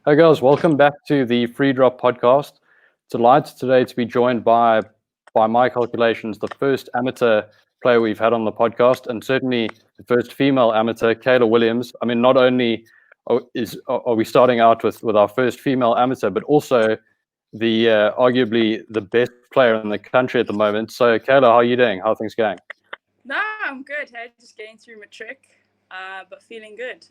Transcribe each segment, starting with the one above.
Hi guys, welcome back to the Free Drop podcast. Delighted today to be joined by my calculations, the first amateur player we've had on the podcast, and certainly the first female amateur, Kaylah Williams. I mean, not only are we starting out with our first female amateur, but also the arguably the best player in the country at the moment. So, Kaylah, how are you doing? How are things going? No, I'm good. Hey, just getting through matric, but feeling good.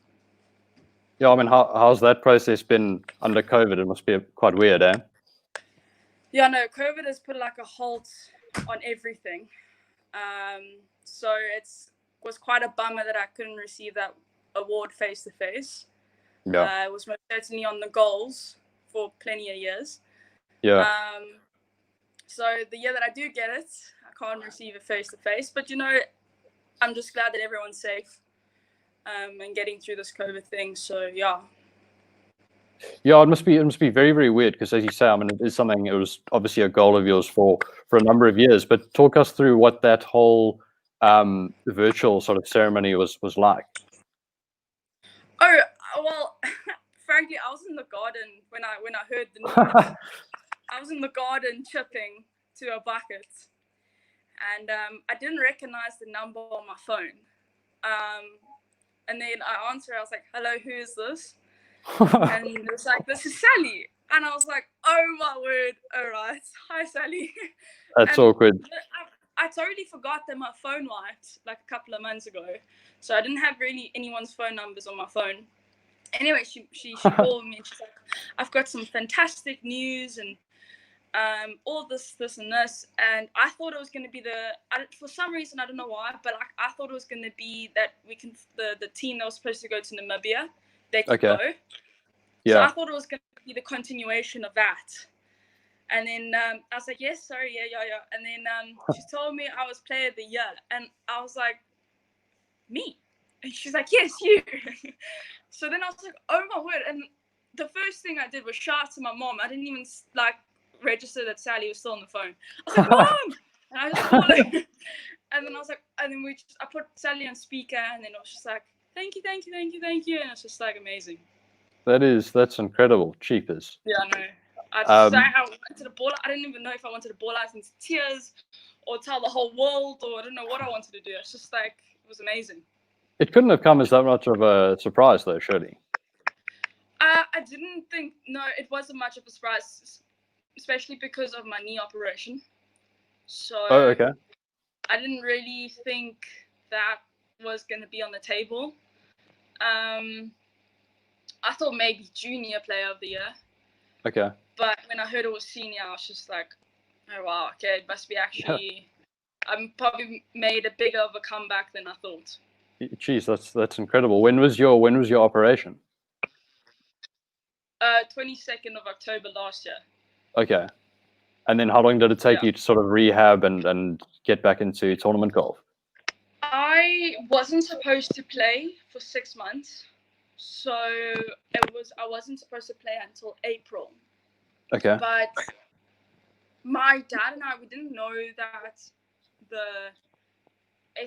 Yeah, I mean, how's that process been under COVID? It must be quite weird, eh? Yeah, no, COVID has put like a halt on everything. So was quite a bummer that I couldn't receive that award face to face. Yeah. It was most certainly on the goals for plenty of years. Yeah. So the year that I do get it, I can't receive it face to face. But I'm just glad that everyone's safe and getting through this COVID thing. So yeah. Yeah, it must be very, very weird because, as you say, I mean, it is something. It was obviously a goal of yours for a number of years. But talk us through what that whole virtual sort of ceremony was like. Oh well, frankly, I was in the garden when I heard the news. I was in the garden chipping to a bucket, and I didn't recognize the number on my phone. And then I answered. I was like, "Hello, who is this?" And it was like, "This is Sally." And I was like, "Oh my word! All right, hi Sally." That's awkward. I totally forgot that my phone wiped like a couple of months ago, so I didn't have really anyone's phone numbers on my phone. Anyway, she called me and she's like, "I've got some fantastic news and all this and this." And I thought it was going to be for some reason, I don't know why, but I thought it was going to be that the team that was supposed to go to Namibia, they could go. Yeah. So I thought it was going to be the continuation of that. And then I was like, "Yes, sorry, yeah." And then she told me I was player of the year, and I was like, "Me?" And she's like, "Yes, you." So then I was like, "Oh my word!" And the first thing I did was shout to my mom. I didn't even register that Sally was still on the phone. I was like, "Mom!" And I just called her. And then I was like, and then I put Sally on speaker, and then I was just like, "Thank you." And it's just like amazing. That's incredible. Cheapers. Yeah, I know. I wanted a ball. I didn't even know if I wanted a ball out into tears or tell the whole world, or I don't know what I wanted to do. It's just like, it was amazing. It couldn't have come as that much of a surprise, though, surely. I didn't think. No, it wasn't much of a surprise, especially because of my knee operation. So. Oh, okay. I didn't really think that was going to be on the table. I thought maybe junior player of the year. Okay. But when I heard it was senior, I was just like, "Oh wow, okay, it must be actually." Yeah. I'm probably made a bigger of a comeback than I thought. Jeez, that's incredible. When was your operation? 22nd of October last year. Okay. And then how long did it take you to sort of rehab and get back into tournament golf? I wasn't supposed to play for 6 months. So I wasn't supposed to play until April. Okay. But my dad and I, we didn't know that the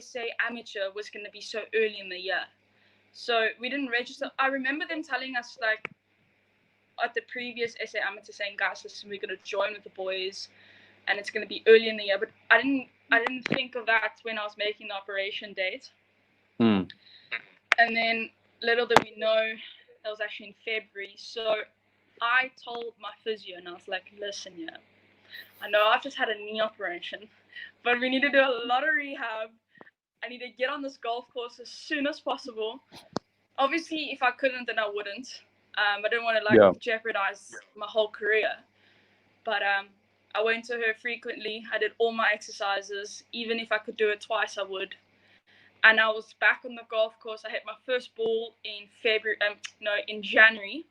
SA amateur was going to be so early in the year. So we didn't register. I remember them telling us like at the previous SA amateur saying, "Guys, listen, we're going to join with the boys and it's going to be early in the year." But I didn't think of that when I was making the operation date. Mm. And then little did we know it was actually in February. So I told my physio and I was like, "Listen, yeah, I know I've just had a knee operation, but we need to do a lot of rehab. I need to get on this golf course as soon as possible. Obviously, if I couldn't, then I wouldn't. I didn't want to jeopardize my whole career. But I went to her frequently. I did all my exercises. Even if I could do it twice, I would. And I was back on the golf course. I hit my first ball in in January.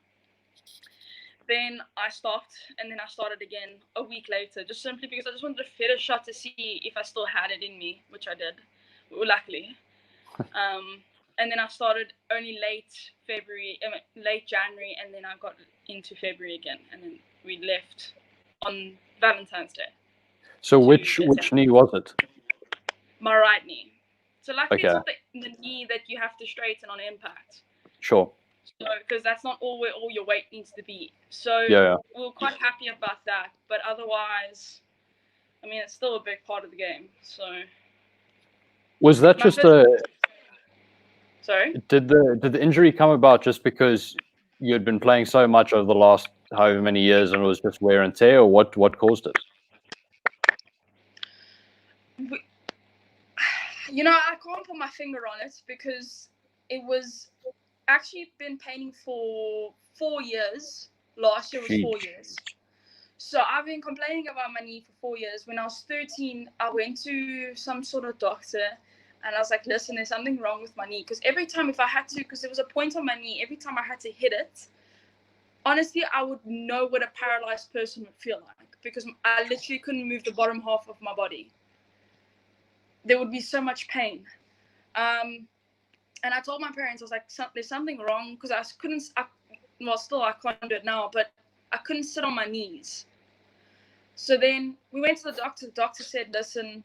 Then I stopped, and then I started again a week later, just simply because I just wanted a fitter shot to see if I still had it in me, which I did, luckily. And then I started only late January, and then I got into February again, and then we left on Valentine's Day. So which knee was it? My right knee. So luckily it's not the knee that you have to straighten on impact. Sure. So because that's not all where all your weight needs to be. So Yeah. we were quite happy about that. But otherwise, I mean, it's still a big part of the game. So Was that my just first, sorry. did the injury come about just because you had been playing so much over the last however many years and it was just wear and tear, or what caused it? You know, I can't put my finger on it because it was actually been paining for 4 years. Last year was Jeez. 4 years. So I've been complaining about my knee for 4 years. When I was 13, I went to some sort of doctor and I was like, listen, there's something wrong with my knee. Because every time if I had to, because there was a point on my knee, every time I had to hit it, honestly, I would know what a paralyzed person would feel like. Because I literally couldn't move the bottom half of my body. There would be so much pain. And I told my parents, I was like, there's something wrong. Because I can't do it now, but I couldn't sit on my knees. So then we went to the doctor. The doctor said, listen,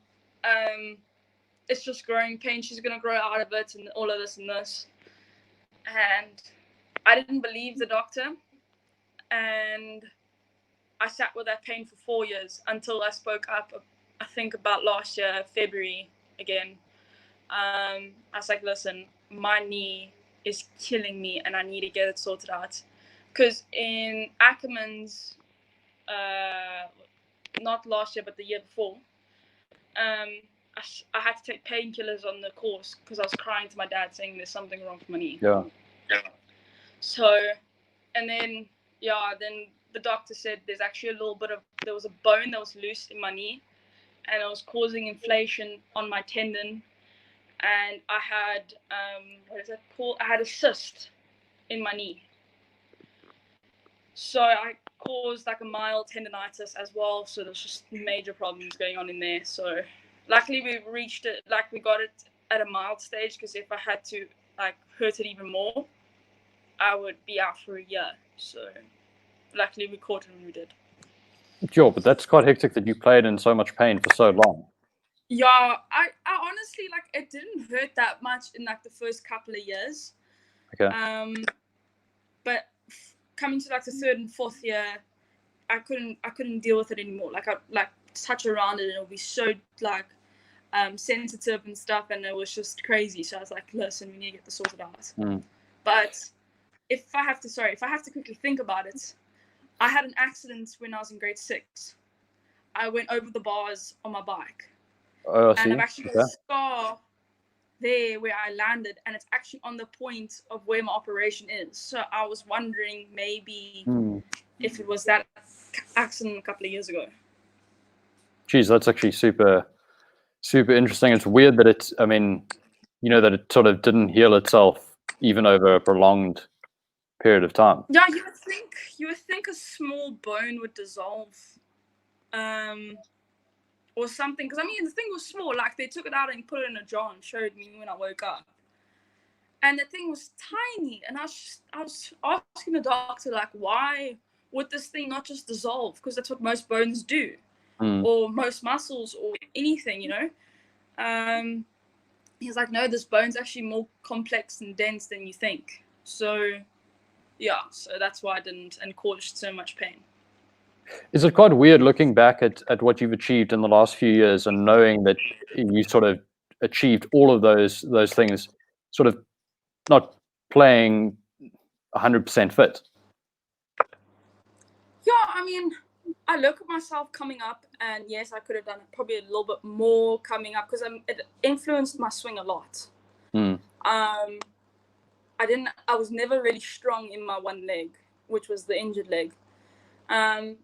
it's just growing pain. She's going to grow out of it and all of this and this. And I didn't believe the doctor. And I sat with that pain for 4 years until I spoke up, I think about last year, February again. I was like, listen, my knee is killing me and I need to get it sorted out. Because in Ackerman's, not last year, but the year before, I had to take painkillers on the course because I was crying to my dad saying there's something wrong with my knee. Yeah. So, and then the doctor said there was a bone that was loose in my knee and it was causing inflation on my tendon. And I had, what is that called? I had a cyst in my knee. So I caused like a mild tendonitis as well. So there's just major problems going on in there. So luckily we reached it, like we got it at a mild stage, because if I had to like hurt it even more, I would be out for a year. So luckily we caught it when we did. Sure, but that's quite hectic that you played in so much pain for so long. Yeah, I honestly, like, it didn't hurt that much in like the first couple of years. Okay. But coming to like the third and fourth year, I couldn't deal with it anymore. Like I touch around it and it'll be so like sensitive and stuff, and it was just crazy. So I was like, listen, we need to get this sorted out. But if I have to quickly think about it, I had an accident when I was in grade 6. I went over the bars on my bike. Oh, I see. And I've actually got a scar there where I landed, and it's actually on the point of where my operation is. So I was wondering maybe if it was that accident a couple of years ago. Geez, that's actually super, super interesting. It's weird that that it sort of didn't heal itself even over a prolonged period of time. Yeah, you would think a small bone would dissolve, or something. Because I mean, the thing was small. Like they took it out and put it in a jar and showed me when I woke up, and the thing was tiny. And I was asking the doctor, like, why would this thing not just dissolve? Because that's what most bones do, or most muscles, or anything, you know. He's like, no, this bone's actually more complex and dense than you think. So, yeah, so that's why I didn't, and caused so much pain. Is it quite weird looking back at what you've achieved in the last few years and knowing that you sort of achieved all of those things, sort of not playing 100% fit? Yeah, I mean, I look at myself coming up, and yes, I could have done probably a little bit more coming up, because it influenced my swing a lot. I was never really strong in my one leg, which was the injured leg.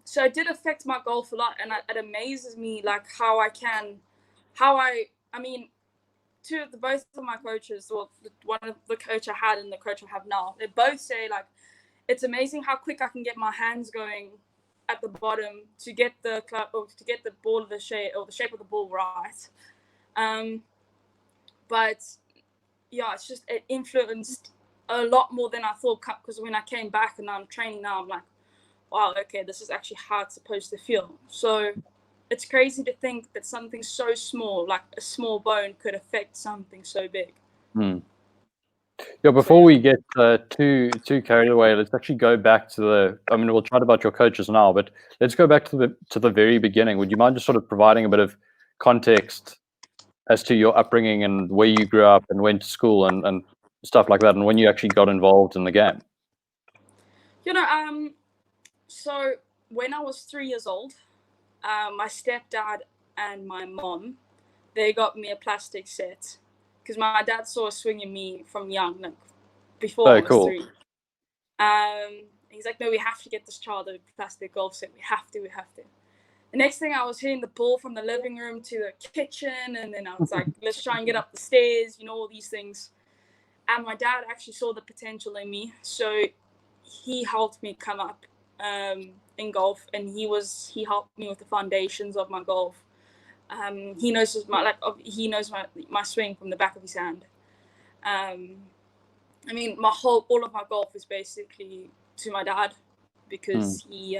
So it did affect my golf a lot, and it amazes me like I mean, both of my coaches, or one of the coach I had and the coach I have now, they both say like, it's amazing how quick I can get my hands going at the bottom to get the club, or to get the ball the shape of the ball right. But yeah, it's just, it influenced a lot more than I thought, because when I came back and I'm training now, I'm like, wow, okay, this is actually how it's supposed to feel. So it's crazy to think that something so small, like a small bone, could affect something so big. Yeah, before we get too carried away, let's actually go back to the. I mean, we'll chat about your coaches now, but let's go back to the very beginning. Would you mind just sort of providing a bit of context as to your upbringing and where you grew up and went to school and stuff like that, and when you actually got involved in the game? So when I was 3 years old, my stepdad and my mom, they got me a plastic set because my dad saw a swing in me from young, like before I was Cool. 3. He's like, no, we have to get this child a plastic golf set. We have to. The next thing, I was hitting the ball from the living room to the kitchen, and then I was like, let's try and get up the stairs, all these things. And my dad actually saw the potential in me, so he helped me come up in golf, and he helped me with the foundations of my golf. He knows my swing from the back of his hand. I mean, all of my golf is basically to my dad because he's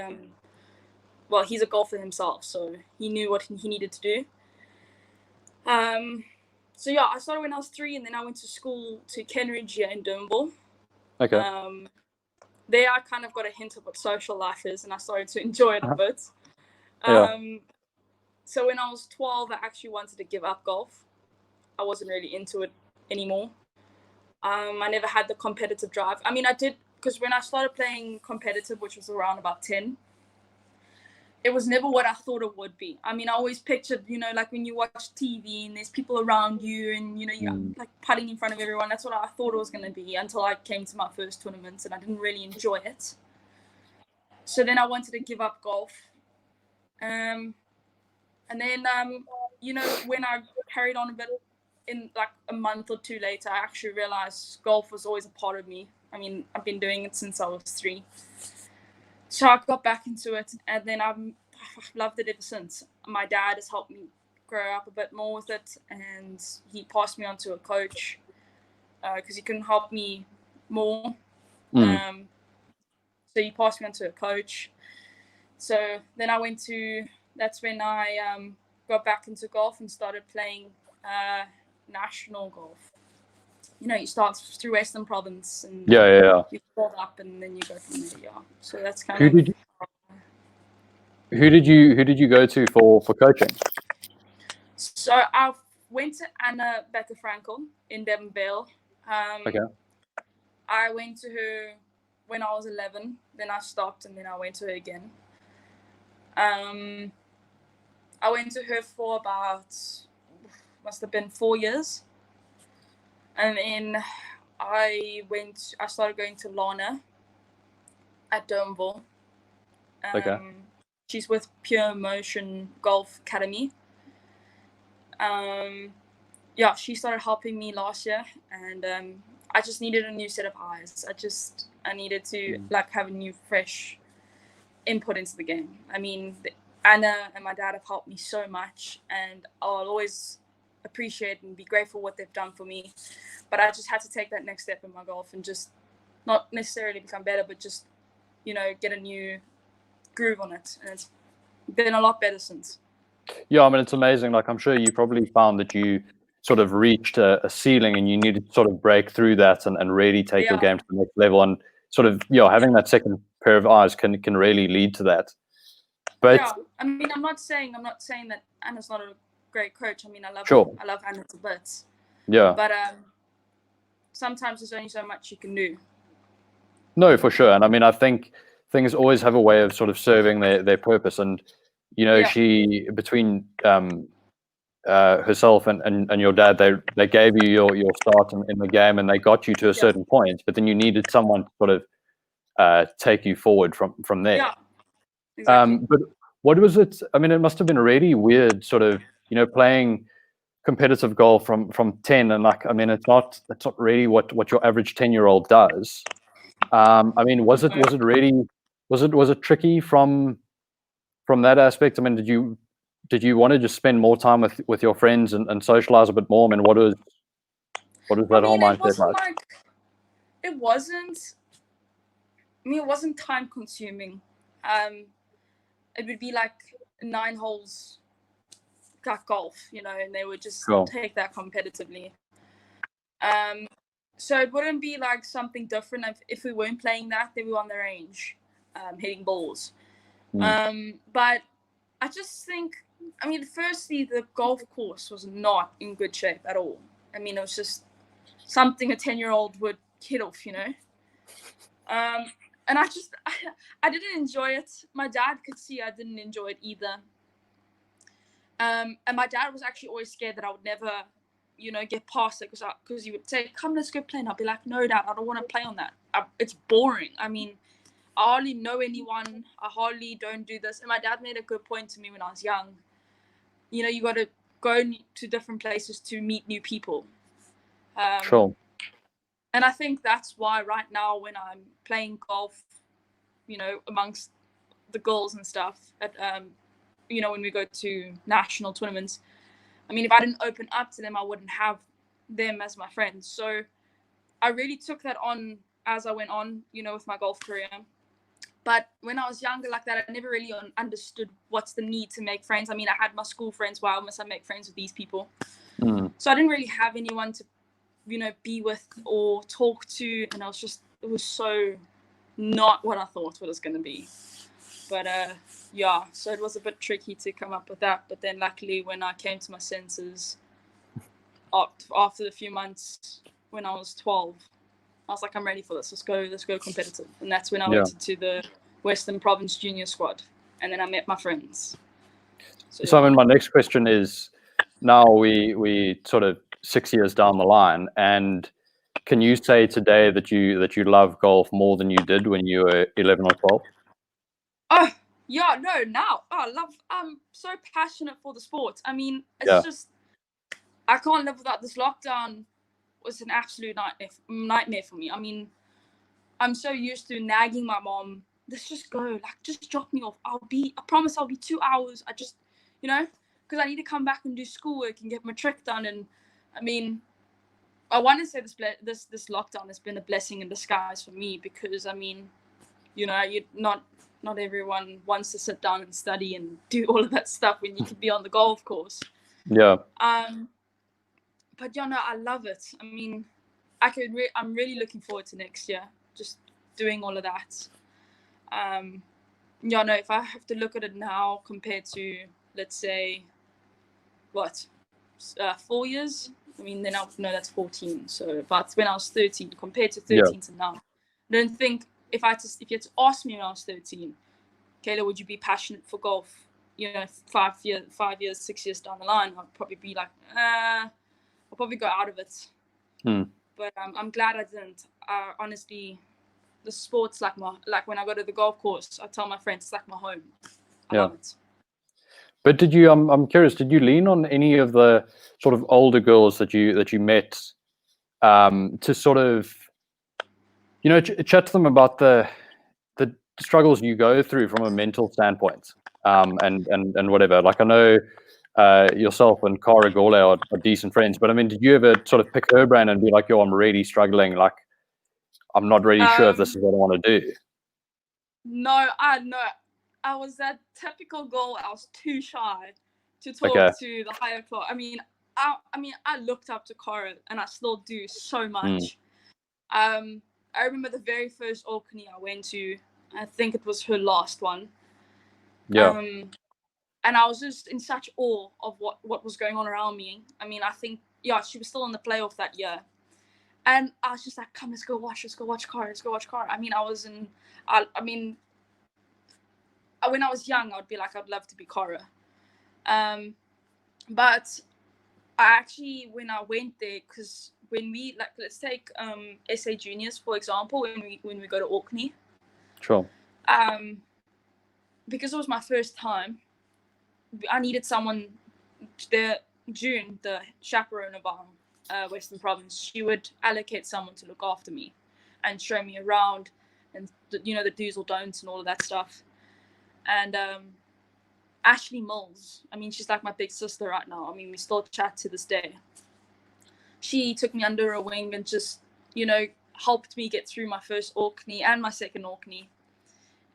a golfer himself, so he knew what he needed to do. So yeah, I started when I was 3, and then I went to school to Kenridge here in Durbanville. Okay. There I kind of got a hint of what social life is, and I started to enjoy it a bit. So when I was 12, I actually wanted to give up golf. I wasn't really into it anymore. I never had the competitive drive. I mean, I did, because when I started playing competitive, which was around about 10, it was never what I thought it would be. I mean, I always pictured, like when you watch TV and there's people around you and, you're like putting in front of everyone. That's what I thought it was going to be until I came to my first tournament, and I didn't really enjoy it. So then I wanted to give up golf. And then, when I carried on a bit, in like a month or 2 later, I actually realized golf was always a part of me. I mean, I've been doing it since I was 3. So I got back into it, and then I've loved it ever since. My dad has helped me grow up a bit more with it, and he passed me on to a coach because he couldn't help me more. So he passed me on to a coach. So then that's when I got back into golf and started playing national golf. You start through Western Province, and you build up, and then you go from there. Yeah, so that's kind of. Who did you go to for coaching? So I went to Anna Becker-Frankel in Devonvale. Okay. I went to her when I was 11. Then I stopped, and then I went to her again. I went to her for about, must have been 4 years. And then I started going to Lana at Durbanville. Okay. She's with Pure Motion Golf Academy. She started helping me last year, and I just needed a new set of eyes. I needed to have a new, fresh input into the game. I mean, Anna and my dad have helped me so much, and I'll always appreciate and be grateful what they've done for me. But I just had to take that next step in my golf and just not necessarily become better, but just get a new groove on it, and it's been a lot better since. Yeah, I mean, it's amazing. Like, I'm sure you probably found that you sort of reached a ceiling, and you needed to sort of break through that and really take your game to the next level. And sort of, having that second pair of eyes can really lead to that. But I mean, I'm not saying that Anna's not a great coach. I mean, I love Anna to bits. Yeah. But sometimes there's only so much you can do. No, for sure. And I mean, I think things always have a way of sort of serving their purpose. And she, between herself and your dad, they gave you your start in the game, and they got you to a certain point, but then you needed someone to sort of take you forward from there. Yeah, exactly. But what was it? I mean, it must have been really weird, sort of, playing competitive golf from 10, and like, I mean, it's not really what your average 10-year-old does. I mean, was it tricky from that aspect? I mean, did you want to just spend more time with your friends and socialize a bit more? I mean, what was that whole mindset like? It wasn't time consuming. It would be like 9 holes like golf, and they would just take that competitively. So it wouldn't be like something different if we weren't playing that, then we were on the range, hitting balls. But I just think, I mean, firstly, the golf course was not in good shape at all. I mean, it was just something a 10-year-old would hit off, you know. And I didn't enjoy it. My dad could see I didn't enjoy it either. And my dad was actually always scared that I would never, you know, get past it because he would say, "Come, let's go play," and I'll be like, "No, Dad, I don't want to play on that. It's boring. I mean, I hardly know anyone. I hardly don't do this." And my dad made a good point to me when I was young. You know, you got to go to different places to meet new people. Sure. And I think that's why right now when I'm playing golf, you know, amongst the girls and stuff, at you know, when we go to national tournaments, I mean, if I didn't open up to them, I wouldn't have them as my friends. So I really took that on as I went on, you know, with my golf career. But when I was younger like that, I never really understood what's the need to make friends. I mean, I had my school friends. Why must I make friends with these people? So I didn't really have anyone to, you know, be with or talk to. And it was so not what I thought it was going to be. But yeah, so it was a bit tricky to come up with that. But then luckily when I came to my senses after a few months when I was 12, I was like, I'm ready for this. Let's go competitive. And that's when I went into the Western Province Junior squad. And then I met my friends. So I mean, my next question is, now we sort of 6 years down the line, and can you say today that you love golf more than you did when you were 11 or 12? Oh, yeah, no, now I'm so passionate for the sport. I mean, it's just, I can't live without this. Lockdown was an absolute nightmare for me. I mean, I'm so used to nagging my mom, let's just go, like, just drop me off. I promise I'll be 2 hours. I just, you know, because I need to come back and do schoolwork and get my trick done. And I mean, I want to say this lockdown has been a blessing in disguise for me, because I mean, you know, not everyone wants to sit down and study and do all of that stuff when you could be on the golf course. Yeah. But yeah, no, I love it. I mean, I'm really looking forward to next year, just doing all of that. Yeah, no, if I have to look at it now compared to, let's say, 4 years, I mean, then I'll know that's 14. So, but when I was 13, compared to 13 to now, I don't think if you had to ask me when I was 13, Kaylah, would you be passionate for golf? You know, 5 years, 6 years down the line, I'd probably be like, I'll probably go out of it. But I'm glad I didn't. Honestly, the sport's like when I go to the golf course, I tell my friends it's like my home. I love it. But did you? I'm curious. Did you lean on any of the sort of older girls that you met to sort of, you know, chat to them about the struggles you go through from a mental standpoint, and whatever? Like, I know yourself and Cara Gole are decent friends, but I mean, did you ever sort of pick her brain and be like, "Yo, I'm really struggling. Like, I'm not really sure if this is what I want to do"? No, I was that typical girl. I was too shy to talk to the higher class. I mean, I looked up to Cara, and I still do so much. I remember the very first Orkney I went to. I think it was her last one. Yeah. And I was just in such awe of what was going on around me. I mean, I think, yeah, she was still in the playoff that year. And I was just like, come, let's go watch Cara. I mean, when I was young, I would be like, I'd love to be Cara. But I actually, when I went there, because when we, like, let's take SA Juniors, for example, when we go to Orkney. Sure. Because it was my first time, I needed someone. June, the chaperone of our Western Province, she would allocate someone to look after me and show me around, and the do's or don'ts and all of that stuff. And Ashley Mills, I mean, she's like my big sister right now. I mean, we still chat to this day. She took me under her wing and just, helped me get through my first Orkney and my second Orkney.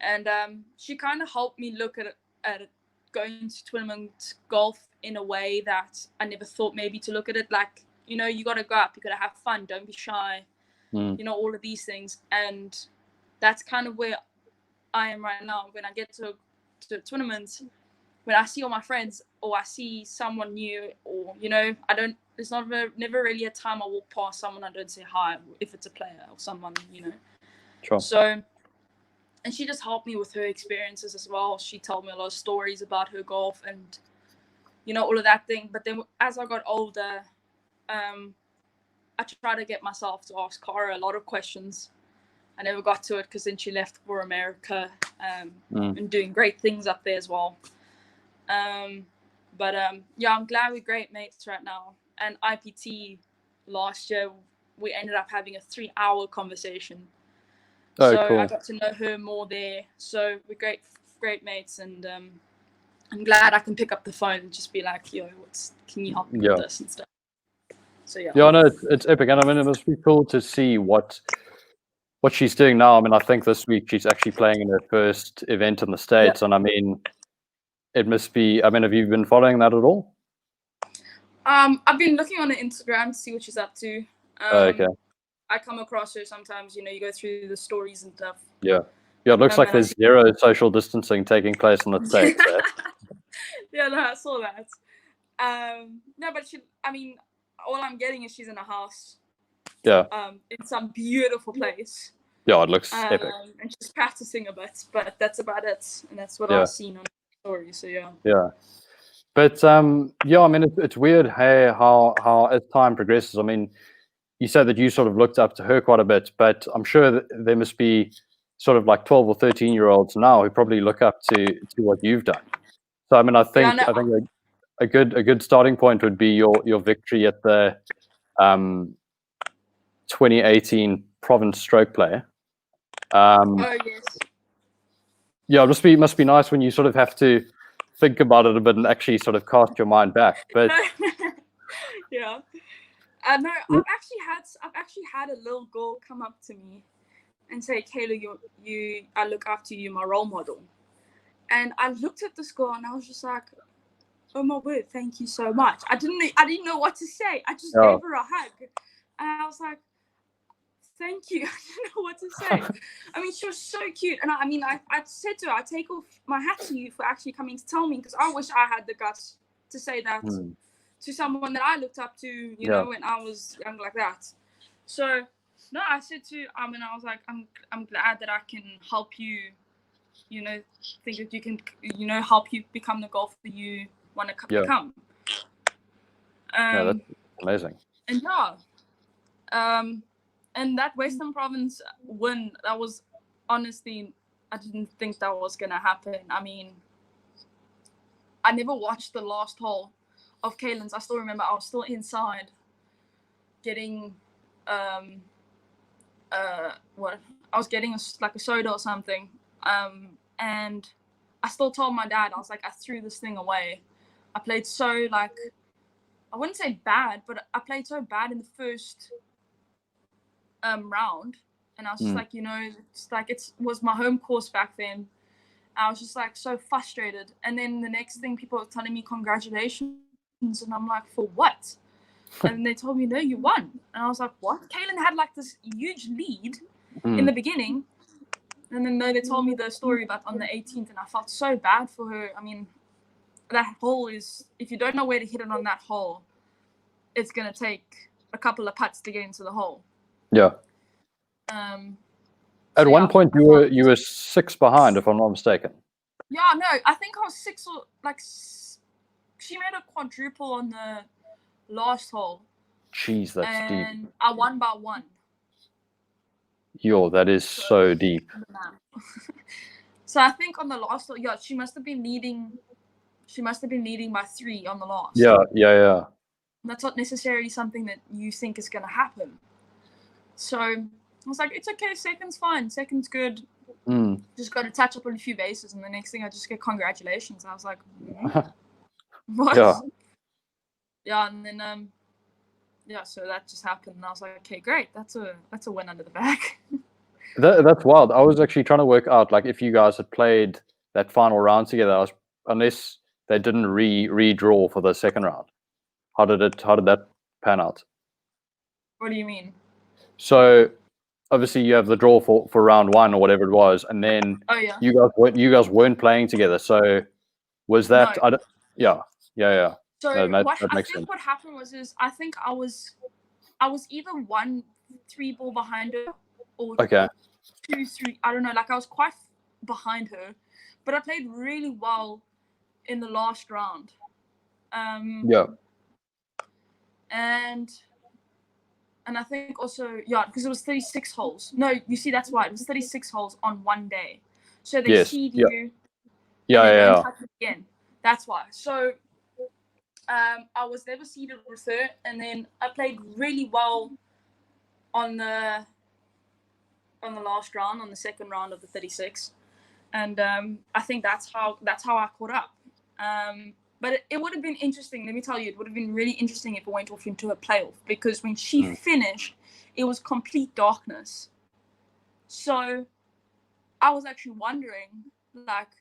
And she kind of helped me look at going to tournament golf in a way that I never thought maybe to look at it. Like, you know, you got to go up, you got to have fun, don't be shy, you know, all of these things. And that's kind of where I am right now. When I get to tournaments, when I see all my friends or I see someone new, or, you know, there's never really a time I walk past someone I don't say hi, if it's a player or someone, you know. Sure. So, and she just helped me with her experiences as well. She told me a lot of stories about her golf and, you know, all of that thing. But then as I got older, I tried to get myself to ask Cara a lot of questions. I never got to it because then she left for America and doing great things up there as well. But yeah, I'm glad we're great mates right now. And IPT last year, we ended up having a 3-hour conversation. Oh, so cool. I got to know her more there. So we're great mates, and I'm glad I can pick up the phone and just be like, yo, can you help me with this and stuff. So yeah. Yeah, no, it's epic, and I mean, it must be cool to see what she's doing now. I mean, I think this week she's actually playing in her first event in the States, and I mean, it must be. I mean, have you been following that at all? I've been looking on the Instagram to see what she's up to. Okay. I come across her sometimes, you know, you go through the stories and stuff. Yeah. Yeah, it looks like there's zero social distancing taking place in the States. Yeah, no, I saw that. No, but I mean, all I'm getting is she's in a house. Yeah. In some beautiful place. Yeah, it looks epic. And she's practicing a bit, but that's about it. And that's what I've seen on the story, so yeah. Yeah. But yeah, I mean, it's weird how as time progresses. I mean, you said that you sort of looked up to her quite a bit, but I'm sure that there must be sort of like 12 or 13-year-olds now who probably look up to what you've done. So I mean, I think a good starting point would be your victory at the 2018 Province Strokeplay. Oh yes. Yeah, it must be nice when you sort of have to think about it a bit and actually sort of cast your mind back. But yeah. No, I've actually had a little girl come up to me and say, Kaylah, I look up to you, my role model. And I looked at this girl and I was just like, oh my word, thank you so much. I didn't know what to say. I just gave her a hug. And I was like, thank you. I didn't know what to say. I mean, she was so cute. And I said to her, I take off my hat to you for actually coming to tell me, because I wish I had the guts to say that to someone that I looked up to, you know, when I was young like that. So, no, I said to, I was like, I'm glad that I can help you, you know, think that you can, you know, help you become the golfer you want to become. That's amazing. And and that Western Province win, that was honestly, I didn't think that was gonna happen. I mean, I never watched the last hole of Kaylah's. I still remember I was still inside getting what I was getting like a soda or something. And I still told my dad, I was like, I threw this thing away. I played so, like, I wouldn't say bad, but I played so bad in the first round. And I was just like, you know, it's like, it was my home course back then. I was just like so frustrated. And then the next thing, people were telling me congratulations. And I'm like, for what? And they told me, no, you won. And I was like, what? Kaylah had like this huge lead in the beginning. And then they told me the story about on the 18th, and I felt so bad for her. I mean, that hole is, if you don't know where to hit it on that hole, it's going to take a couple of putts to get into the hole. Yeah. At one point, you were 6 behind, if I'm not mistaken. Yeah, no, I think I was 6 or like, she made a quadruple on the last hole. Jeez, that's deep. And I won by 1. Yo, that is so deep. So I think on the last hole, yeah, she must have been leading by 3 on the last. Yeah. That's not necessarily something that you think is going to happen. So I was like, it's okay, second's fine, second's good. Just got to touch up on a few bases, and the next thing I just get congratulations. I was like, what? Yeah, and then so that just happened, and I was like, okay, great, that's a win under the bag. That's wild. I was actually trying to work out, like, if you guys had played that final round together, unless they didn't redraw for the second round. How did that pan out? What do you mean? So obviously you have the draw for round 1 or whatever it was, and then Oh yeah. you guys weren't playing together. So was that? No. Yeah. So No, that I makes think sense. what happened was I think I was either 1-3 ball behind her or Okay. 2-3. I don't know. Like I was quite behind her, but I played really well in the last round. Yeah. And I think also, yeah, because it was 36 holes. No, you see, that's why. It was 36 holes on one day. So they Yes. seed Yeah. you Yeah. and they don't Yeah. touch it again. That's why. So I was never seeded with her, and then I played really well on the last round, on the second round of the 36. And I think that's how I caught up. But it would have been interesting. Let me tell you, it would have been really interesting if it went off into a playoff, because when she finished, it was complete darkness. So I was actually wondering, like,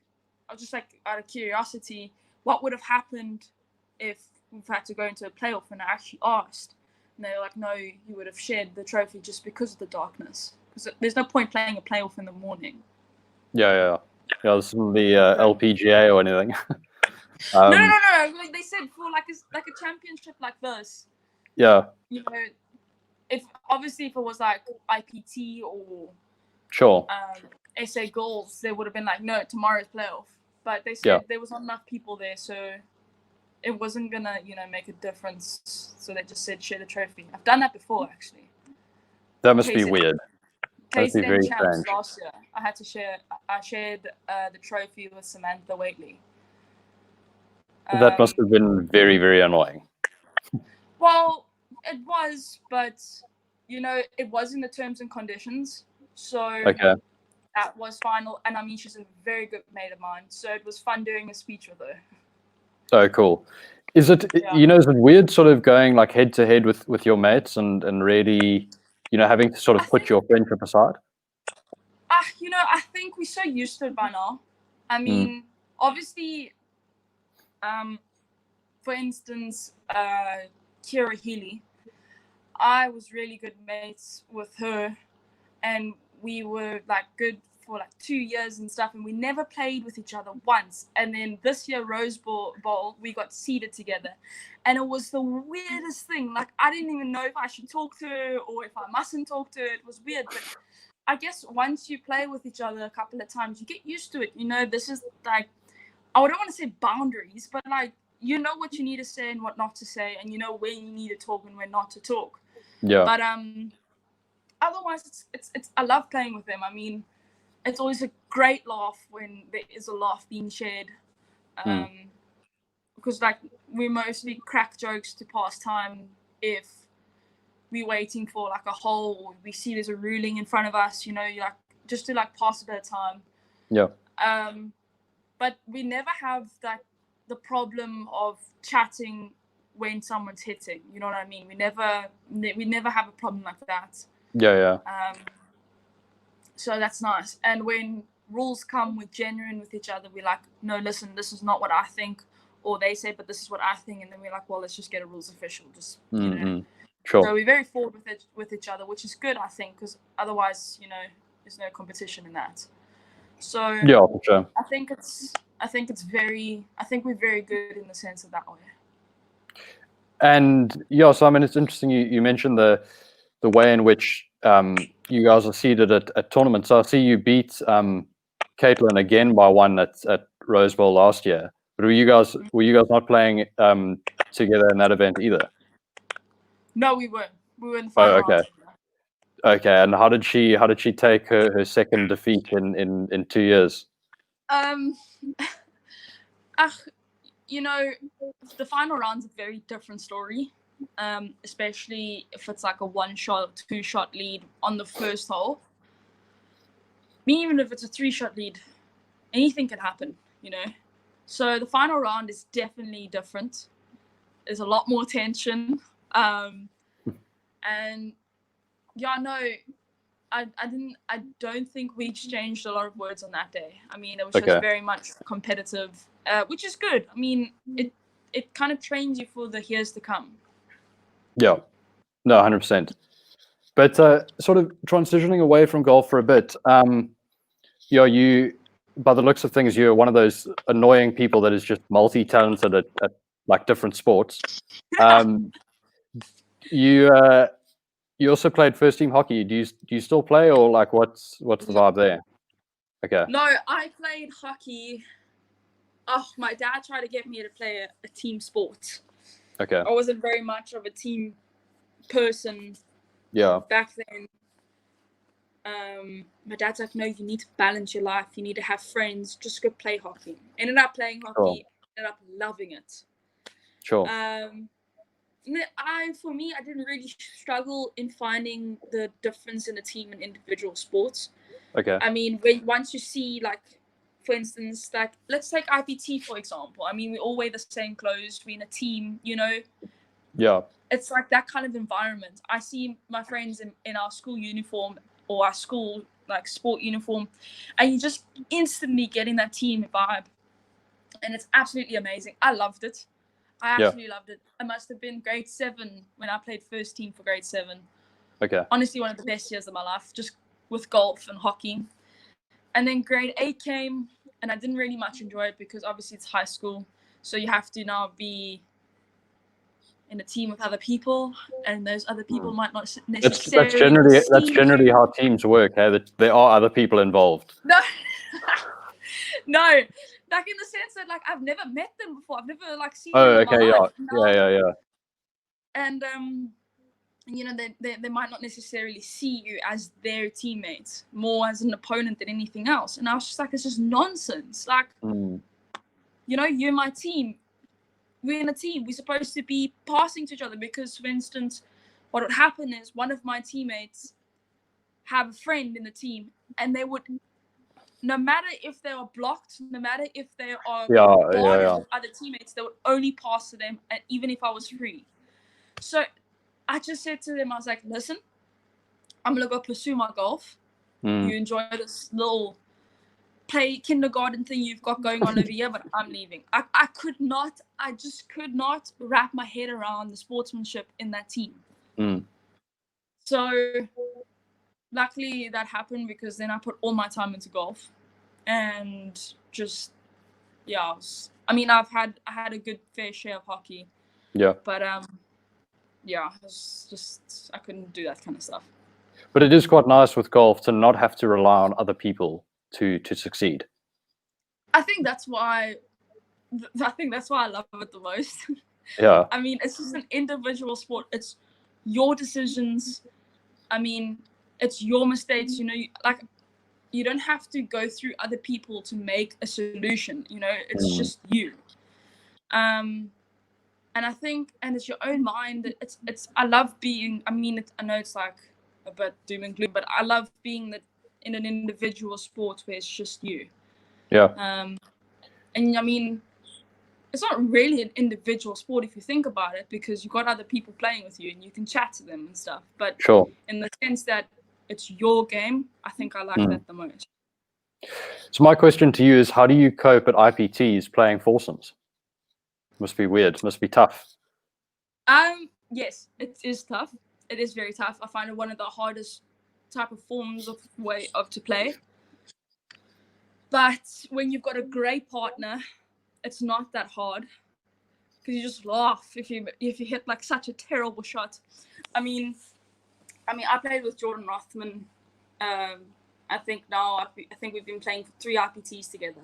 I was just like out of curiosity, what would have happened if we've had to go into a playoff. And I actually asked, and they were like, no, you would have shared the trophy just because of the darkness. Because there's no point playing a playoff in the morning. Yeah. This isn't the LPGA or anything. No. Like they said, for like a championship like this, Yeah. you know, if it was like IPT or Sure. SA Goals, they would have been like, no, tomorrow's playoff. But they said there was not enough people there, so it wasn't gonna, make a difference. So they just said share the trophy. I've done that before, actually. That must be weird. That must be KZN very champs strange. last year. I shared the trophy with Samantha Waitley. That must have been very, very annoying. Well, it was, but it was in the terms and conditions. So Okay. that was final. And I mean, she's a very good mate of mine. So it was fun doing a speech with her. Oh, cool. Is it, is it weird sort of going like head to head with your mates and really, having to sort of put your friendship aside? I think we're so used to it by now. I mean, obviously, for instance, Kira Healy, I was really good mates with her, and we were like good for like 2 years and stuff, and we never played with each other once. And then this year, Rose Bowl, we got seeded together, and it was the weirdest thing. Like, I didn't even know if I should talk to her or if I mustn't talk to her. It was weird, but I guess once you play with each other a couple of times, you get used to it. This is like, I don't want to say boundaries, but like, you know what you need to say and what not to say, and you know when you need to talk and when not to talk. Yeah. But otherwise, it's I love playing with them. I mean, it's always a great laugh when there is a laugh being shared. Because like we mostly crack jokes to pass time if we're waiting for like a hole, or we see there's a ruling in front of us, you like just to like pass a bit of time. Yeah. But we never have that the problem of chatting when someone's hitting. You know what I mean? We never have a problem like that. Yeah. So that's nice. And when rules come, we're genuine with each other. We're like, no, listen, this is not what I think. Or they say, but this is what I think. And then we're like, well, let's just get a rules official. Just, Sure. So we're very forward with each other, which is good, I think, because otherwise, there's no competition in that. So yeah, for sure. I think we're very good in the sense of that way. And yeah, so I mean, it's interesting you mentioned the way in which you guys are seeded at tournaments. So I see you beat Caitlin again by one at Rose Bowl last year. But were you guys not playing together in that event either? No, we weren't. We were in the final round. Okay, and how did she take her second defeat in 2 years? The final round's a very different story, especially if it's like a 1-shot, 2-shot lead on the first hole. Even if it's a 3-shot lead, anything can happen, So the final round is definitely different. There's a lot more tension. And yeah, no, I don't think we exchanged a lot of words on that day. I mean, it was just very much competitive, which is good. I mean, it kind of trains you for the years to come. Yeah, no, 100%. But sort of transitioning away from golf for a bit, you, by the looks of things, you're one of those annoying people that is just multi-talented at like different sports. You also played first team hockey. Do you still play, or like what's the vibe there? Okay. No, I played hockey. Oh, my dad tried to get me to play a team sport. Okay. I wasn't very much of a team person. Yeah. Back then. My dad's like, no, you need to balance your life. You need to have friends. Just go play hockey. Ended up playing hockey. Ended up loving it. Sure. For me, I didn't really struggle in finding the difference in a team and individual sports. Okay. I mean, once you see, like, for instance, like, let's take IPT, for example. I mean, we all wear the same clothes. We're in a team, you know? Yeah. It's like that kind of environment. I see my friends in our school uniform or our school, like, sport uniform, and you just instantly get in that team vibe. And it's absolutely amazing. I loved it. I absolutely loved it. I must have been grade 7 when I played first team for grade 7. Okay. Honestly, one of the best years of my life, just with golf and hockey. And then grade 8 came, and I didn't really much enjoy it because obviously it's high school. So you have to now be in a team with other people, and those other people might not necessarily that's generally how teams work. Hey, that there are other people involved. No. No, like in the sense that, like, I've never met them before. I've never, like, seen them in my life. Yeah. And you know, they might not necessarily see you as their teammates, more as an opponent than anything else. And I was just like, it's just nonsense. Like, you know, you're my team. We're in a team. We're supposed to be passing to each other because, for instance, what would happen is one of my teammates have a friend in the team, and they would, no matter if they are blocked, no matter if they are bothered with other teammates, they would only pass to them, and even if I was free. So I just said to them, I was like, listen, I'm going to go pursue my golf. You enjoy this little play kindergarten thing you've got going on over here, but I'm leaving. I just could not wrap my head around the sportsmanship in that team. So luckily that happened, because then I put all my time into golf, and just, yeah, I mean, I had a good fair share of hockey. Yeah. But yeah, it's just, I couldn't do that kind of stuff. But it is quite nice with golf to not have to rely on other people to succeed. I think that's why I love it the most. Yeah. I mean, it's just an individual sport. It's your decisions. I mean, it's your mistakes. You know, like, you don't have to go through other people to make a solution. You know, it's just you. And I think, and it's your own mind. It's. I love being. I mean, I know it's like a bit doom and gloom, but I love being that in an individual sport where it's just you. Yeah. And I mean, it's not really an individual sport if you think about it, because you've got other people playing with you and you can chat to them and stuff. But in the sense that it's your game, I think I like that the most. So my question to you is, how do you cope at IPTs playing foursomes? Must be weird. Must be tough. Yes, it is tough. It is very tough. I find it one of the hardest type of forms of way of to play. But when you've got a great partner, it's not that hard, because you just laugh if you hit like such a terrible shot. I mean, I played with Jordan Rothman. I think we've been playing 3 IPTs together.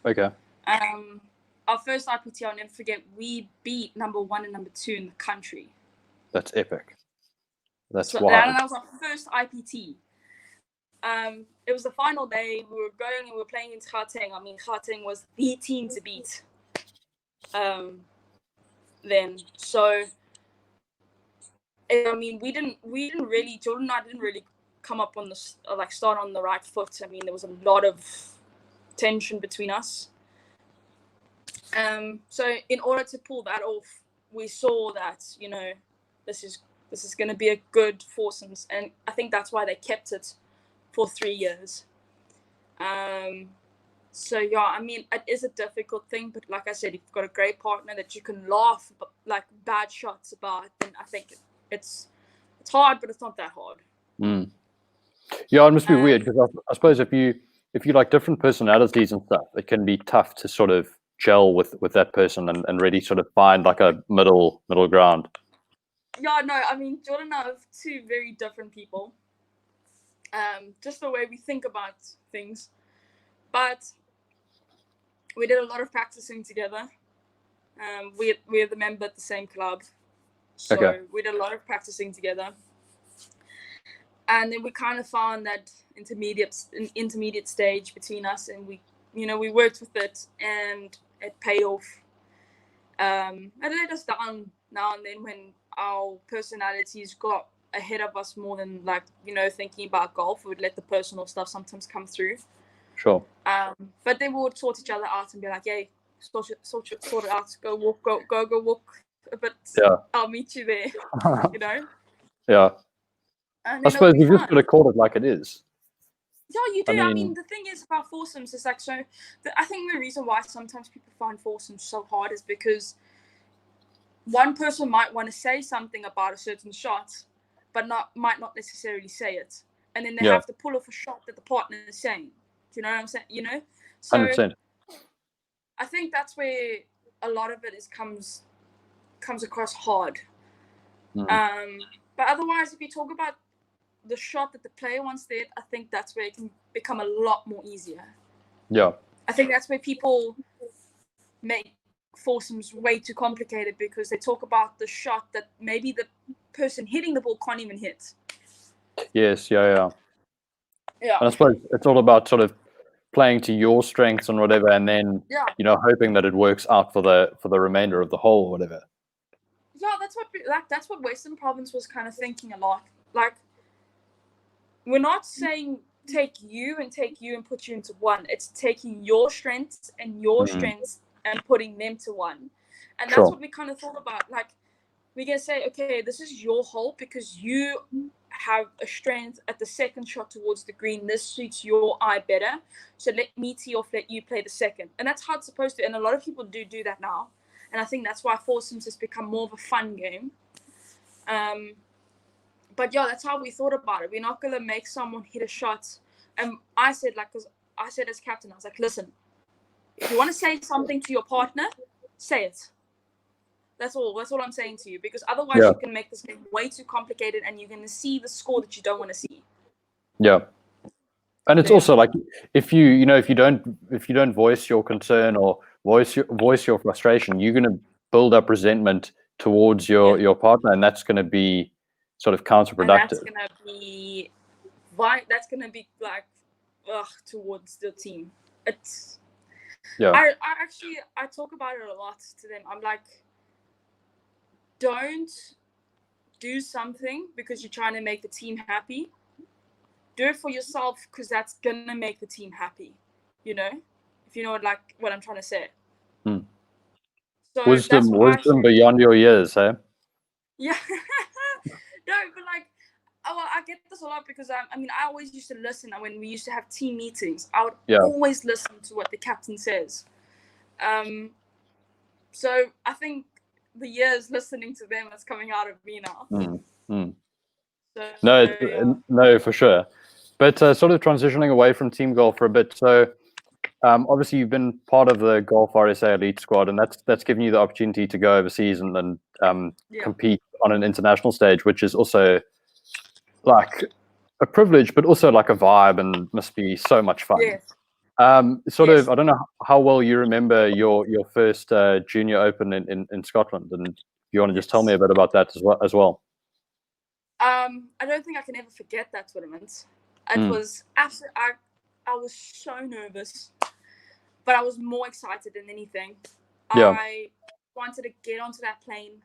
Okay. Our first IPT, I'll never forget, we beat number 1 and number 2 in the country. That's epic. That's wild. That was our first IPT. It was the final day. We were going and we were playing in Gauteng. I mean, Gauteng was the team to beat then. So, I mean, we didn't really, Jordan and I didn't really come up on start on the right foot. I mean, there was a lot of tension between us. So in order to pull that off, we saw that, you know, this is going to be a good foursomes, and I think that's why they kept it for 3 years. So yeah, I mean, it is a difficult thing, but like I said, if you've got a great partner that you can laugh like bad shots about, then I think it's It's hard, but it's not that hard. Mm. Yeah, it must be weird because I suppose if you like different personalities and stuff, it can be tough to sort of gel with that person and really sort of find like a middle ground. Yeah, no, I mean, Jordan and I are two very different people. Just the way we think about things. But we did a lot of practicing together. We're the member at the same club. So Okay. we did a lot of practicing together. And then we kind of found that intermediate stage between us, and we worked with it, and it paid off. It let us down now and then when our personalities got ahead of us more than thinking about golf. We would let the personal stuff sometimes come through. Sure. But then we would sort each other out and be like, "Hey, sort it out. Go walk a bit. Yeah. I'll meet you there." Yeah. And I suppose you've just got to call it like it is. Yeah, you do. I mean, the thing is about foursomes is like, I think the reason why sometimes people find foursomes so hard is because one person might want to say something about a certain shot, but might not necessarily say it, and then they have to pull off a shot that the partner is saying. Do you know what I'm saying? So 100%. I think that's where a lot of it comes across hard. But otherwise, if you talk about the shot that the player wants there, I think that's where it can become a lot more easier. Yeah. I think that's where people make foursomes way too complicated because they talk about the shot that maybe the person hitting the ball can't even hit. Yes, yeah. Yeah. And I suppose it's all about sort of playing to your strengths and whatever, and then hoping that it works out for the remainder of the hole or whatever. Yeah, that's what Western Province was kind of thinking a lot. Like, we're not saying take you and put you into one. It's taking your strengths and your strengths and putting them to one. And that's what we kind of thought about. Like, we're going to say, okay, this is your hole because you have a strength at the second shot towards the green. This suits your eye better. So let me tee off, let you play the second. And that's how it's supposed to. And a lot of people do that now. And I think that's why foursomes has become more of a fun game. But yeah, that's how we thought about it. We're not going to make someone hit a shot. And I said, because I said as captain, I was like, listen, if you want to say something to your partner, say it. That's all I'm saying to you. Because otherwise you can make this game way too complicated and you're going to see the score that you don't want to see. Yeah. And it's also like if you don't voice your concern or voice your frustration, you're going to build up resentment towards your partner, and that's going to be sort of counterproductive. And that's gonna be like towards the team. It's I talk about it a lot to them. I'm like, don't do something because you're trying to make the team happy. Do it for yourself because that's gonna make the team happy. If you know what I'm trying to say. So wisdom beyond your years, eh? Yeah. No, but like, I get this a lot because I always used to listen. And when we used to have team meetings, I would always listen to what the captain says. So I think the years listening to them is coming out of me now. So, no, for sure. But sort of transitioning away from team golf for a bit. So obviously you've been part of the Golf RSA elite squad, and that's given you the opportunity to go overseas and compete on an international stage, which is also like a privilege, but also like a vibe, and must be so much fun. Yes. I don't know how well you remember your first junior open in Scotland, and if you want to just tell me a bit about that as well. I don't think I can ever forget that tournament. It was absolutely. I was so nervous, but I was more excited than anything. I wanted to get onto that plane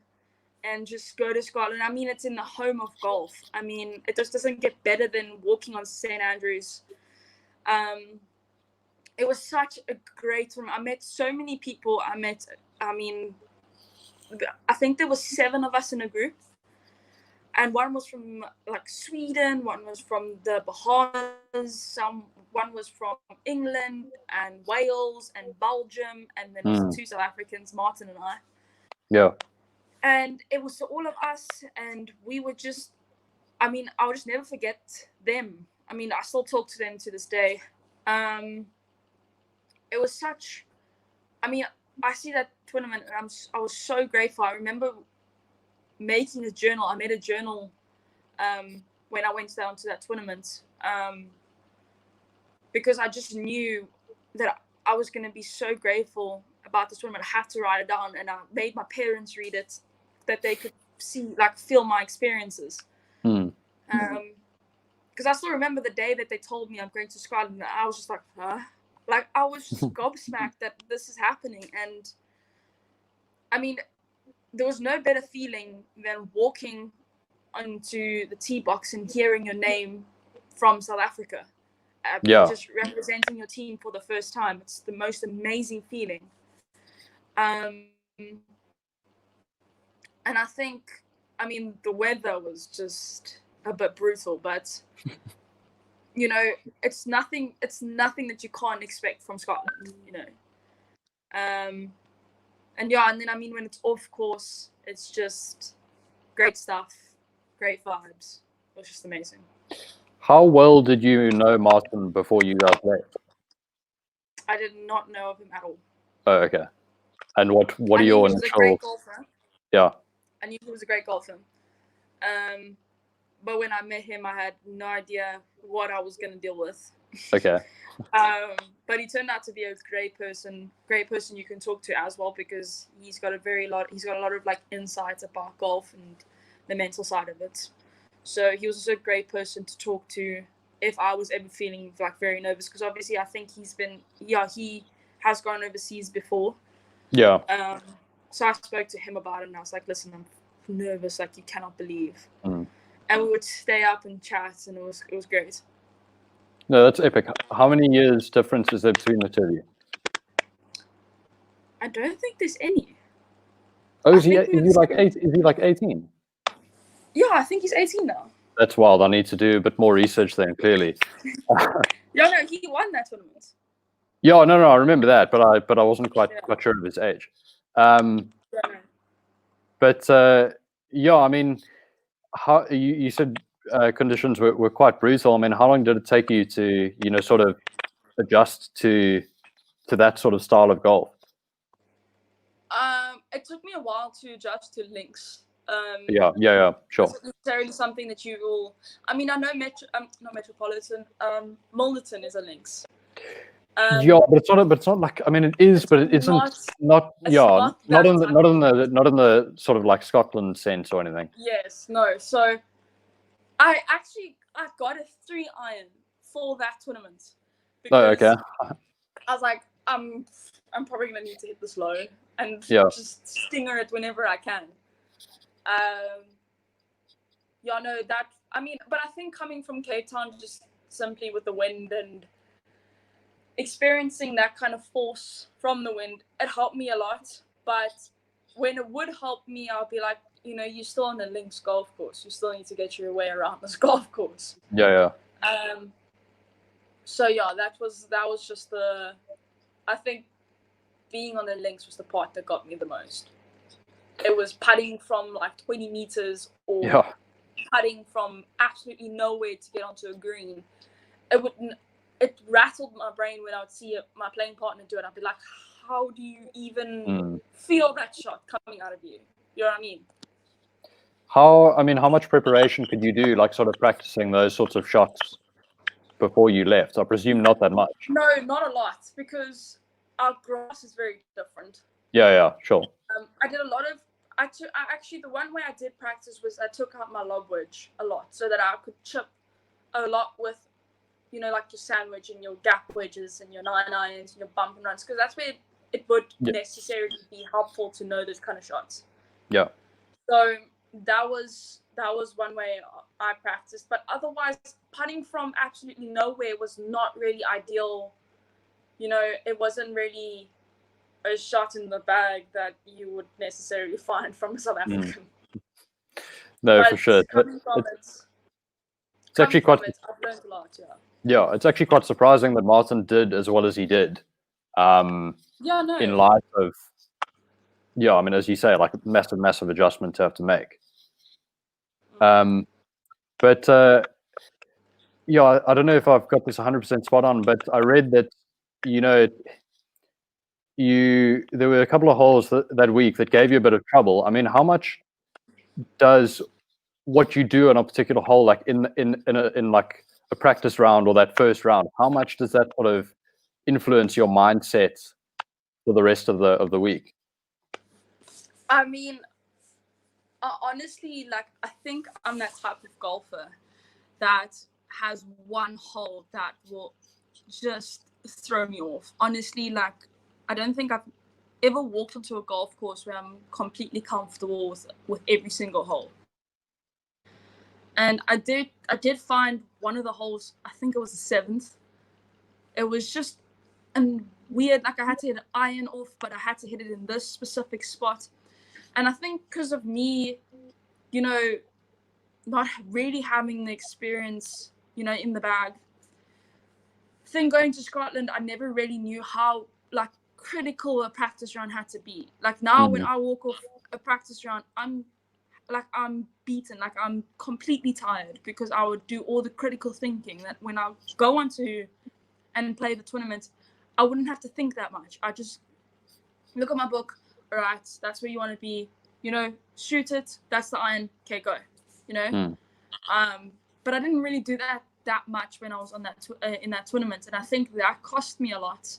and just go to Scotland. I mean, it's in the home of golf. I mean, it just doesn't get better than walking on St. Andrews. It was such a great tournament. I met so many people. I think there was 7 of us in a group. And one was from like Sweden, one was from the Bahamas, one was from England and Wales and Belgium, and then also 2 South Africans, Martin and I. Yeah. And it was all of us, and we were just I mean, I'll just never forget them. I mean, I still talk to them to this day. It was such. I mean, I see that tournament, and I was so grateful. I remember making a journal. I made a journal when I went down to that tournament because I just knew that I was going to be so grateful about this tournament. I had to write it down, and I made my parents read it, that they could see, like, feel my experiences. Because I still remember the day that they told me I'm going to Scotland, and I was just like, huh? Like, I was just gobsmacked that this is happening. And I mean, there was no better feeling than walking onto the tee box and hearing your name from South Africa. Just representing your team for the first time. It's the most amazing feeling. And I think, I mean, the weather was just a bit brutal, but you know, it's nothing that you can't expect from Scotland, you know. And then I mean, when it's off course, it's just great stuff, great vibes. It was just amazing. How well did you know Martin before you guys left? I did not know of him at all. Oh, okay. And what are your initial? He was a great golfer. Yeah. I knew he was a great golfer. But when I met him, I had no idea what I was going to deal with. Okay. But he turned out to be a great person you can talk to as well, because he's got a lot of like insights about golf and the mental side of it. So he was also a great person to talk to if I was ever feeling like very nervous, because obviously I think he has gone overseas before. Yeah. So I spoke to him about it, and I was like, listen, I'm nervous, like you cannot believe. And we would stay up and chat, and it was great. No, that's epic. How many years difference is there between the two of you? I don't think there's any. Oh, is he like 18? Yeah, I think he's 18 now. That's wild. I need to do a bit more research then, clearly. Yeah, no, he won that tournament. Yeah, no, I remember that, but I wasn't quite sure of his age. But yeah, I mean, how you said conditions were quite brutal. I mean, how long did it take you to, you know, sort of adjust to that sort of style of golf? It took me a while to adjust to links. Yeah, sure. It's not necessarily something that you will. I mean, I know not Metropolitan. Milnerton is a links. Yeah, but it's not like, I mean, it is, but it isn't. Not in the sort of like Scotland sense or anything. Yes, no. So I got a 3-iron for that tournament. Oh, okay. I was like, I'm probably gonna need to hit this low and just stinger it whenever I can. That, I mean, but I think coming from Cape Town, just simply with the wind and experiencing that kind of force from the wind, it helped me a lot. But when it would help me, I'll be like, you know, you're still on a links golf course. You still need to get your way around this golf course. Yeah. So yeah, that was just I think being on the links was the part that got me the most. It was putting from like 20 meters or putting from absolutely nowhere to get onto a green. It rattled my brain when I would see my playing partner do it. I'd be like, how do you even feel that shot coming out of you? You know what I mean? How much preparation could you do, like sort of practicing those sorts of shots before you left? I presume not that much. No, not a lot, because our grass is very different. Yeah, sure. I did a lot of. Actually, the one way I did practice was I took out my lob wedge a lot so that I could chip a lot with, you know, like your sandwich and your gap wedges and your 9-irons and your bump and runs, because that's where it would necessarily be helpful to know those kind of shots. Yeah. So that was one way I practiced, but otherwise putting from absolutely nowhere was not really ideal. You know, it wasn't really a shot in the bag that you would necessarily find from a South African. No, for sure. It's actually quite. I've learned a lot. Yeah, it's actually quite surprising that Martin did as well as he did. In light of, I mean, as you say, like massive adjustment to have to make. But yeah, I don't know if I've got this 100% spot on, but I read that, you know, there were a couple of holes that week that gave you a bit of trouble. I mean, how much does what you do on a particular hole, like in like a practice round or that first round, how much does that sort of influence your mindset for the rest of the week? I mean, honestly, like, I think I'm that type of golfer that has one hole that will just throw me off. Honestly, like, I don't think I've ever walked onto a golf course where I'm completely comfortable with every single hole. And I did find one of the holes, I think it was the 7th. It was just weird, like I had to hit an iron off, but I had to hit it in this specific spot. And I think because of me, you know, not really having the experience, you know, in the bag. I think going to Scotland, I never really knew how, like, critical a practice round had to be. Like, now when I walk off a practice round, I'm beaten, like I'm completely tired, because I would do all the critical thinking that when I go on to and play the tournament, I wouldn't have to think that much. I just look at my book, all right, that's where you want to be, you know, shoot it, that's the iron, okay, go, you know. But I didn't really do that much when I was on that in that tournament, and I think that cost me a lot.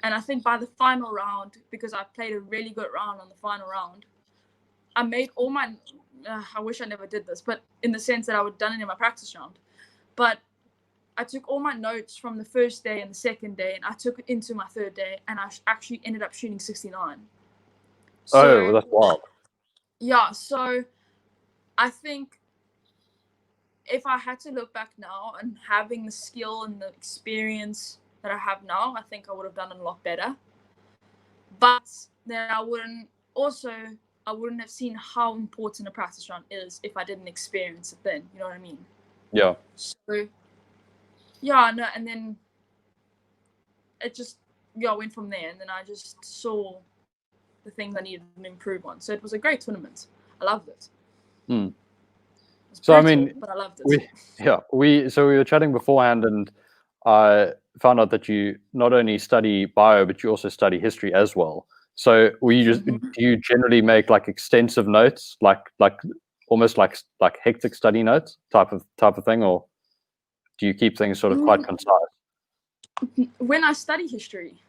And I think by the final round, because I played a really good round on the final round, I made all my, I wish I never did this, but in the sense that I would have done it in my practice round. But I took all my notes from the first day and the second day, and I took it into my third day, and I actually ended up shooting 69. So, that's wild. Yeah, so I think if I had to look back now and having the skill and the experience that I have now, I think I would have done it a lot better. But then I wouldn't have seen how important a practice round is if I didn't experience it then. You know what I mean? Yeah. So, yeah, no, and then it just, yeah, went from there. And then I just saw the things I needed to improve on. So it was a great tournament. I loved it. So, brutal, I mean, but I loved it. We were chatting beforehand, and I found out that you not only study bio, but you also study history as well. So do you generally make like extensive notes, like almost like hectic study notes type of thing, or do you keep things sort of quite concise? When I study history?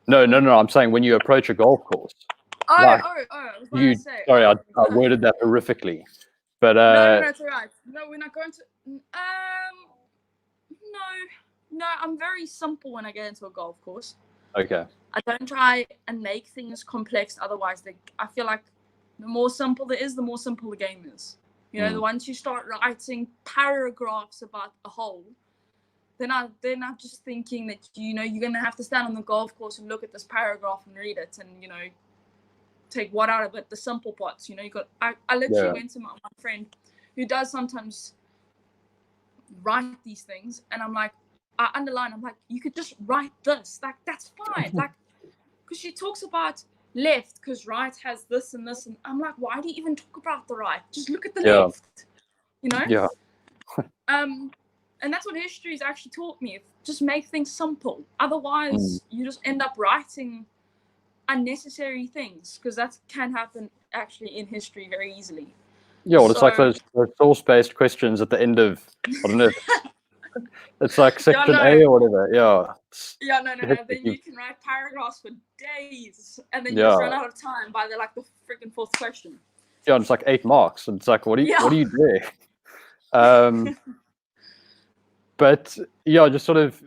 No. I'm saying when you approach a golf course. Sorry, I worded that horrifically. But no, it's all right. No, we're not going to. No, I'm very simple when I get into a golf course. Okay. I don't try and make things complex. Otherwise, I feel like the more simple it is, the more simple the game is. You know, once you start writing paragraphs about a hole, then I'm just thinking that, you know, you're gonna have to stand on the golf course and look at this paragraph and read it, and, you know, take what out of it, the simple parts. You know, I literally went to my friend who does sometimes write these things, and I'm like, I underline, I'm like, you could just write this, like, that's fine. Like, because she talks about left because right has this and this, and I'm like, why do you even talk about the right? Just look at the left, you know. And that's what history has actually taught me. Just make things simple, otherwise you just end up writing unnecessary things, because that can happen actually in history very easily. Well, it's like those source-based questions at the end of, I don't know, it's like section A or whatever. No. Then you can write paragraphs for days, and then you just run out of time by the freaking fourth question. Yeah, and it's like 8 marks, and it's like, what are you doing? But yeah, just sort of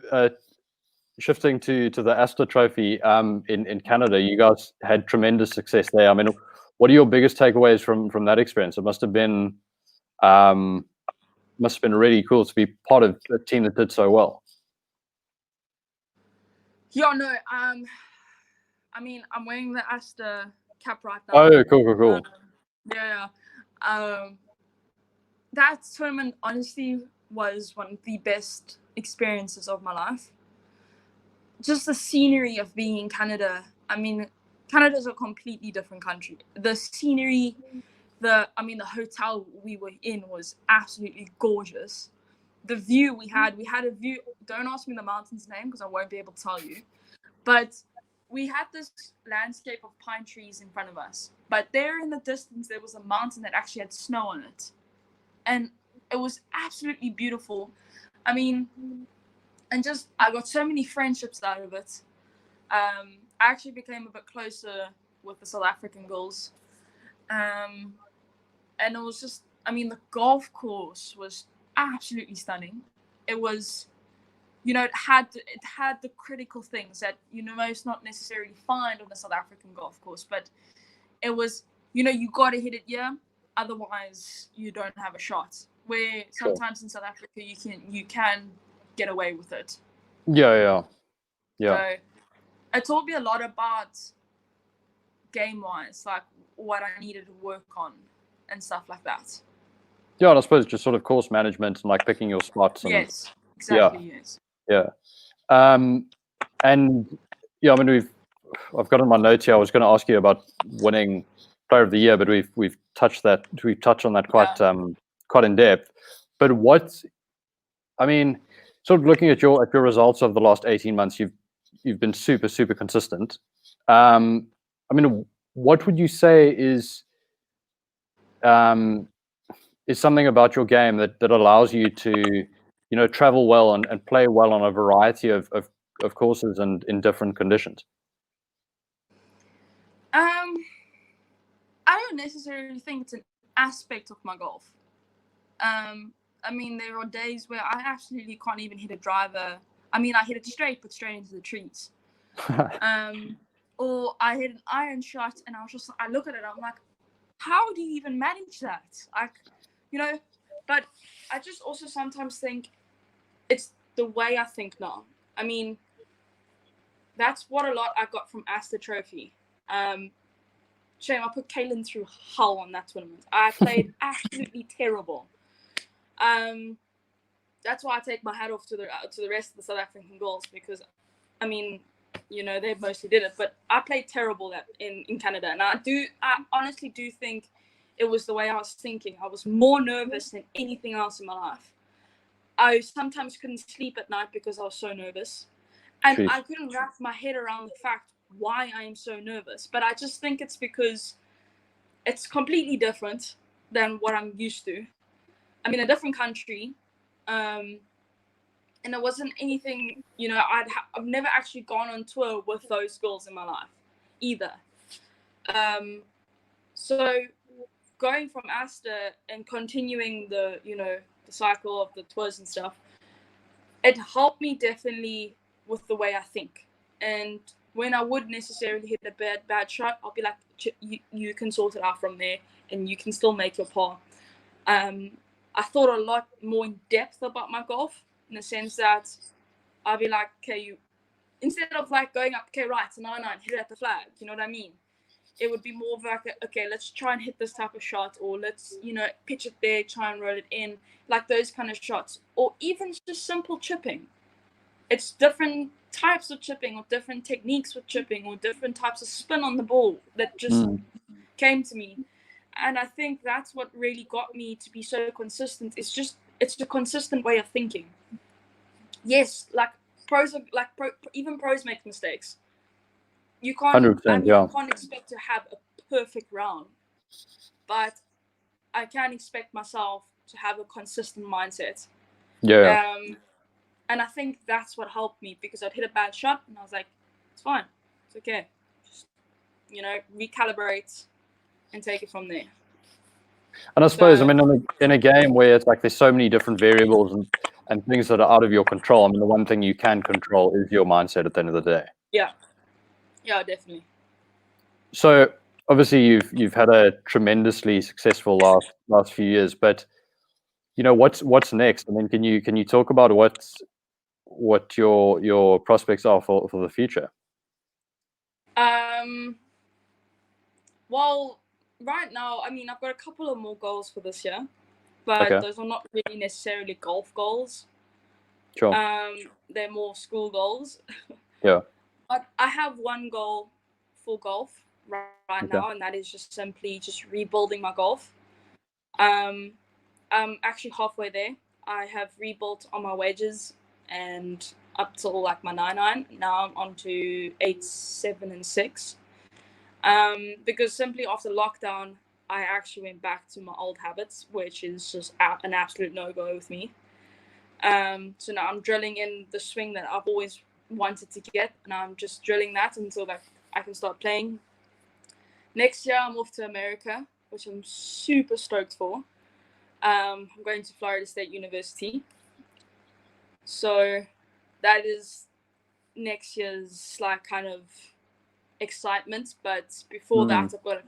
shifting to the Astor Trophy in Canada, you guys had tremendous success there. I mean, what are your biggest takeaways from that experience? It must have been really cool to be part of a team that did so well. Yeah, no. I mean, I'm wearing the Astor cap right now. Oh, cool. That tournament honestly was one of the best experiences of my life. Just the scenery of being in Canada. I mean, Canada's a completely different country. The scenery, the hotel we were in was absolutely gorgeous. The view we had a view. Don't ask me the mountain's name because I won't be able to tell you. But we had this landscape of pine trees in front of us. But there in the distance, there was a mountain that actually had snow on it. And it was absolutely beautiful. I mean, and just, I got so many friendships out of it. I actually became a bit closer with the South African girls. And it was just, the golf course was absolutely stunning. It was, it had the critical things that most not necessarily find on the South African golf course, but it was, you got to hit it otherwise you don't have a shot. Where sometimes in South Africa you can get away with it. Yeah. So it taught me a lot about game wise, like what I needed to work on and stuff like that. Yeah, and I suppose just sort of course management and like picking your spots. And, yes, exactly. Yes. Yeah. And yeah, I've got in my notes here. I was going to ask you about winning Player of the Year, but we've touched on that quite in depth. But sort of looking at your results of the last 18 months, you've been super, super consistent. What would you say is something about your game that allows you to, travel well and play well on a variety of courses and in different conditions? I don't necessarily think it's an aspect of my golf. There are days where I absolutely can't even hit a driver. I hit it straight, but straight into the trees. Or I hit an iron shot, and I look at it, I'm like, how do you even manage that? But I just also sometimes think it's the way I think now. That's what a lot I got from Astor Trophy. Shame, I put Kaylin through hell on that tournament. I played absolutely terrible. That's why I take my hat off to the rest of the South African girls, because, they mostly did it, but I played terrible in Canada, and I honestly do think it was the way I was thinking. I was more nervous than anything else in my life. I sometimes couldn't sleep at night because I was so nervous, and Jeez. I couldn't wrap my head around the fact why I am so nervous. But I just think it's because it's completely different than what I'm used to. A different country, and it wasn't anything, I've never actually gone on tour with those girls in my life either. So going from Astor and continuing the cycle of the tours and stuff, it helped me definitely with the way I think. And when I would necessarily hit a bad shot, I'll be like, you can sort it out from there, and you can still make your par. I thought a lot more in depth about my golf, in the sense that I'll be like, okay, instead of like going up, okay, right, it's a 9-9, hit it at the flag, you know what I mean? It would be more of like, okay, let's try and hit this type of shot, or let's, pitch it there, try and roll it in, like those kind of shots, or even just simple chipping. It's different types of chipping, or different techniques with chipping, or different types of spin on the ball that just came to me. And I think that's what really got me to be so consistent. It's the consistent way of thinking. Yes, like even pros make mistakes. You can't. 100%, I can't expect to have a perfect round, but I can expect myself to have a consistent mindset. Yeah. And I think that's what helped me, because I'd hit a bad shot and I was like, it's fine, it's okay, just recalibrate and take it from there. And I suppose, in a game where it's like there's so many different variables and things that are out of your control, the one thing you can control is your mindset at the end of the day. Yeah, definitely. So obviously you've had a tremendously successful last few years, but what's next? Can you talk about what your prospects are for the future? Well, right now, I've got a couple of more goals for this year, but those are not really necessarily golf goals. Sure. They're more school goals. Yeah. But I have one goal for golf, right Okay. now, and that is just simply just rebuilding my golf. I'm actually halfway there. I have rebuilt on my wedges and up till like my 9-iron. Now I'm on to 8, 7, and 6. Because simply after lockdown, I actually went back to my old habits, which is just an absolute no-go with me. So now I'm drilling in the swing that I've always wanted to get, and I'm just drilling that until like I can start playing. Next year, I'm off to America, which I'm super stoked for. I'm going to Florida State University. So that is next year's like kind of excitement. But before that, I've got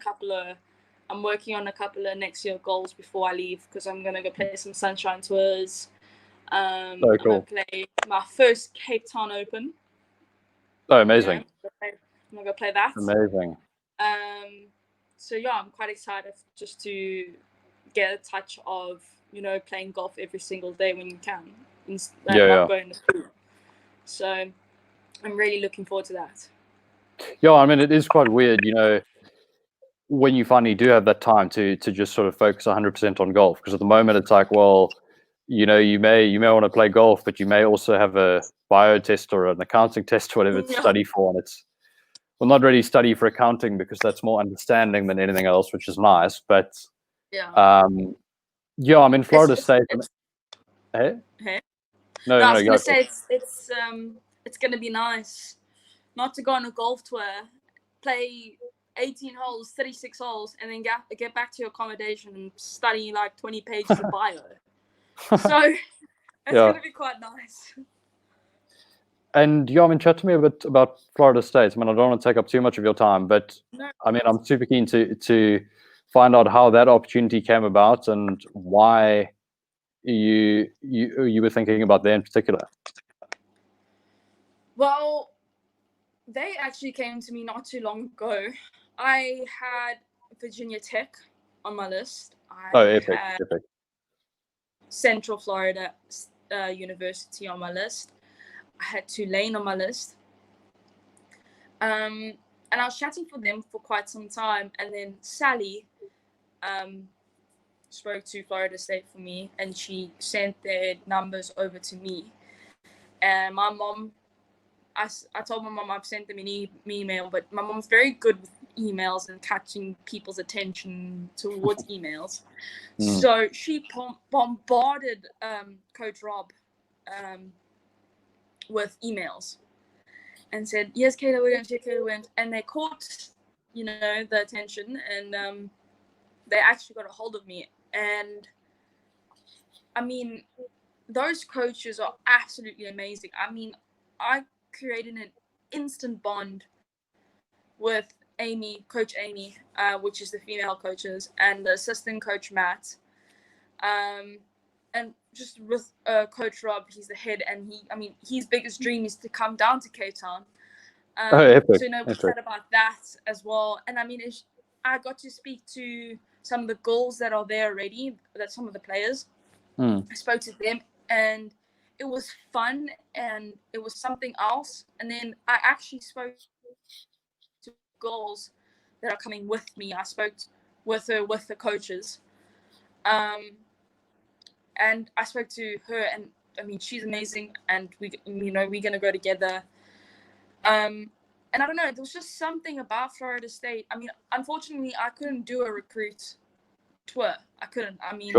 I'm working on a couple of next year goals before I leave, because I'm going to go play some sunshine tours. I'm cool. going to play my first Cape Town Open. Oh, amazing. I'm going to go play that. Amazing. So yeah, I'm quite excited just to get a touch of, playing golf every single day when you can, not going to school. So I'm really looking forward to that. Yeah, I mean, it is quite weird, when you finally do have that time to just sort of focus 100% on golf, because at the moment it's like, well, you may want to play golf, but you may also have a bio test or an accounting test or whatever to study for, and it's not really study for accounting, because that's more understanding than anything else, which is nice. But I'm in Florida State. Hey? No, I was go gonna say it's gonna be nice not to go on a golf tour, play 18 holes, 36 holes, and then get back to your accommodation and study like 20 pages of bio. So it's gonna be quite nice. And I mean, chat to me a bit about Florida State. I mean, I don't want to take up too much of your time, but I mean, I'm super keen to find out how that opportunity came about and why you were thinking about that in particular. Well, they actually came to me not too long ago. I had Virginia Tech on my list. Epic. Central Florida University on my list. I had Tulane on my list. And I was chatting for them for quite some time, and then Sally spoke to Florida State for me, and she sent their numbers over to me. And my mom, I told my mom I've sent them an email, but my mom's very good with emails and catching people's attention towards emails. So she bombarded Coach Rob with emails and said, yes, Kaylah Williams, and they caught, the attention, and they actually got a hold of me. And I mean, those coaches are absolutely amazing. I mean, I created an instant bond with Coach Amy, which is the female coaches, and the assistant coach Matt, and just with Coach Rob, he's the head, and his biggest dream is to come down to Cape Town. Epic. So we chat about that as well, and I mean, I got to speak to some of the girls that are there already, that some of the players. I spoke to them, and it was fun, and it was something else. And then I actually spoke to girls that are coming with me. I spoke with the coaches, and I spoke to her, and I mean, she's amazing, and we're gonna go together. And I don't know, there was just something about Florida State. I mean, unfortunately, I couldn't do a recruit tour. I couldn't. I mean,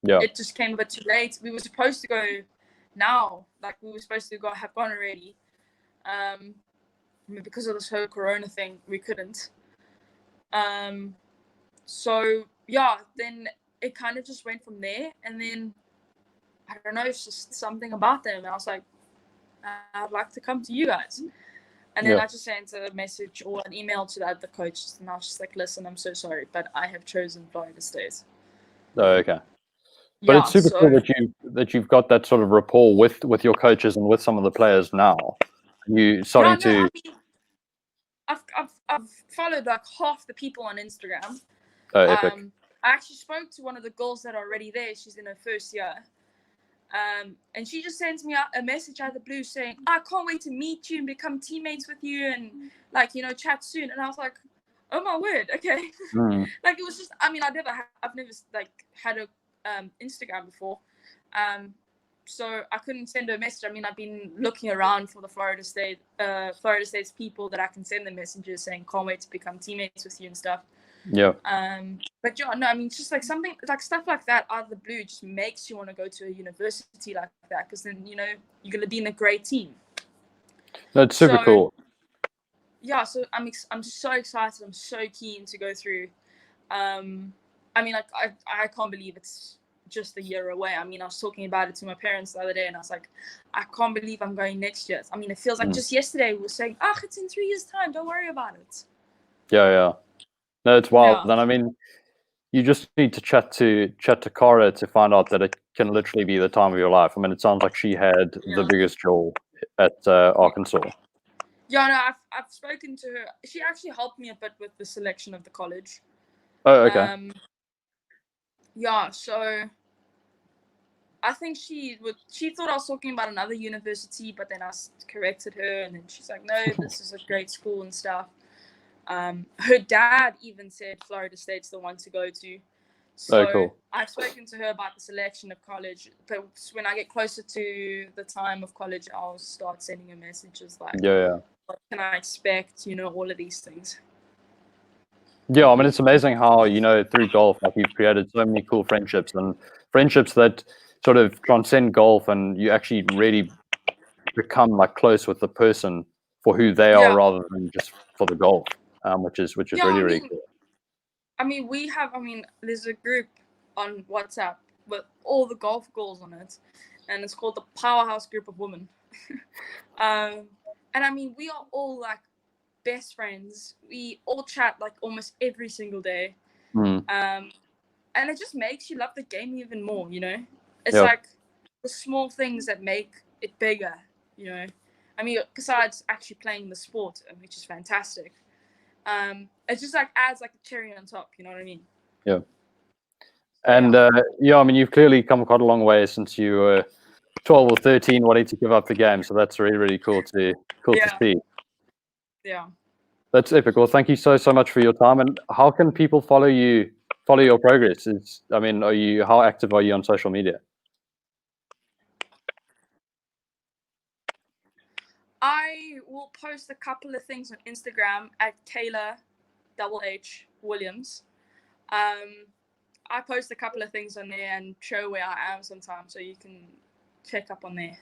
it just came a bit too late. We were supposed to go now, like we were supposed to have gone already. I mean, because of this whole Corona thing, we couldn't. So yeah, then it kind of just went from there, and then I don't know, it's just something about them. And I was like, I'd like to come to you guys. And then I just sent a message or an email to the other coaches, and I was just like, listen, I'm so sorry, but I have chosen Florida State. Oh, okay. But it's super cool that you've got that sort of rapport with your coaches and with some of the players now. You starting to. I mean, I've followed like half the people on Instagram. Oh, epic. I actually spoke to one of the girls that are already there. She's in her first year. And she just sends me a message out of the blue saying, I can't wait to meet you and become teammates with you and chat soon. And I was like, Oh my word. Okay. Mm. Like it was just. I mean, I've never like had a Instagram before, so I couldn't send her a message. I mean, I've been looking around for the Florida State's people that I can send them messages saying can't wait to become teammates with you and stuff. Yeah. But yeah, no, I mean, it's just like something like stuff like that out of the blue just makes you want to go to a university like that, because then you're gonna be in a great team. That's super cool. Yeah, so I'm so excited. I'm so keen to go through. I mean, like I can't believe it's just a year away. I mean, I was talking about it to my parents the other day, and I was like, I can't believe I'm going next year. I mean, it feels like just yesterday we were saying, it's in 3 years' time. Don't worry about it. Yeah. No, it's wild. Yeah. Then I mean, you just need to chat to Cara to find out that it can literally be the time of your life. I mean, it sounds like she had the biggest jaw at Arkansas. Yeah, no, I've spoken to her. She actually helped me a bit with the selection of the college. Oh, okay. Yeah, so I think she thought I was talking about another university, but then I corrected her, and then she's like, no, this is a great school and stuff. Her dad even said Florida State's the one to go to. So cool. I've spoken to her about the selection of college, but when I get closer to the time of college, I'll start sending her messages like, what can I expect? All of these things. Yeah, I mean, it's amazing how, through golf, like you've created so many cool friendships, and friendships that sort of transcend golf, and you actually really become like close with the person for who they are rather than just for the golf, which is really, really cool. I mean, there's a group on WhatsApp with all the golf goals on it, and it's called the Powerhouse Group of Women. And I mean, we are all like best friends. We all chat like almost every single day. And it just makes you love the game even more, It's like the small things that make it bigger, I mean, besides actually playing the sport, which is fantastic. It just like adds like a cherry on top, you know what I mean? Yeah. And I mean, you've clearly come quite a long way since you were 12 or 13 wanting to give up the game. So that's really, really cool to see. Yeah. That's epic. Well, thank you so much for your time. And how can people follow your progress? How active are you on social media? I will post a couple of things on Instagram at Kaylah Williams. I post a couple of things on there and show where I am sometimes, so you can check up on there.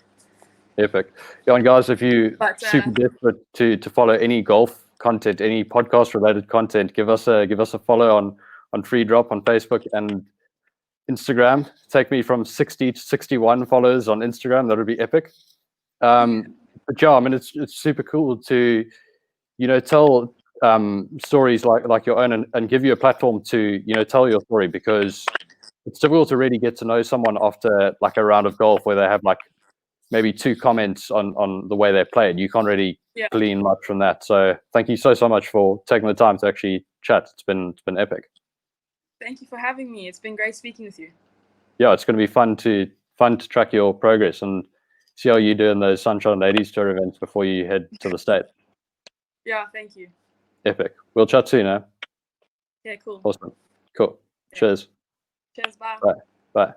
Epic. Yeah, and guys, if you super desperate to follow any golf content, any podcast related content, give us a follow on Free Drop on Facebook and Instagram. Take me from 60 to 61 followers on Instagram. That would be epic. But yeah, I mean, it's super cool to tell stories like your own, and give you a platform to tell your story, because it's difficult to really get to know someone after like a round of golf where they have like maybe 2 comments on the way they played. You can't really glean much from that. So thank you so much for taking the time to actually chat. It's been epic. Thank you for having me. It's been great speaking with you. Yeah, it's going to be fun to track your progress and see how you do in those Sunshine Ladies Tour events before you head to the States. Yeah, thank you. Epic. We'll chat soon, eh? Yeah, cool. Awesome. Cool. Yeah. Cheers. Cheers. Bye. Bye.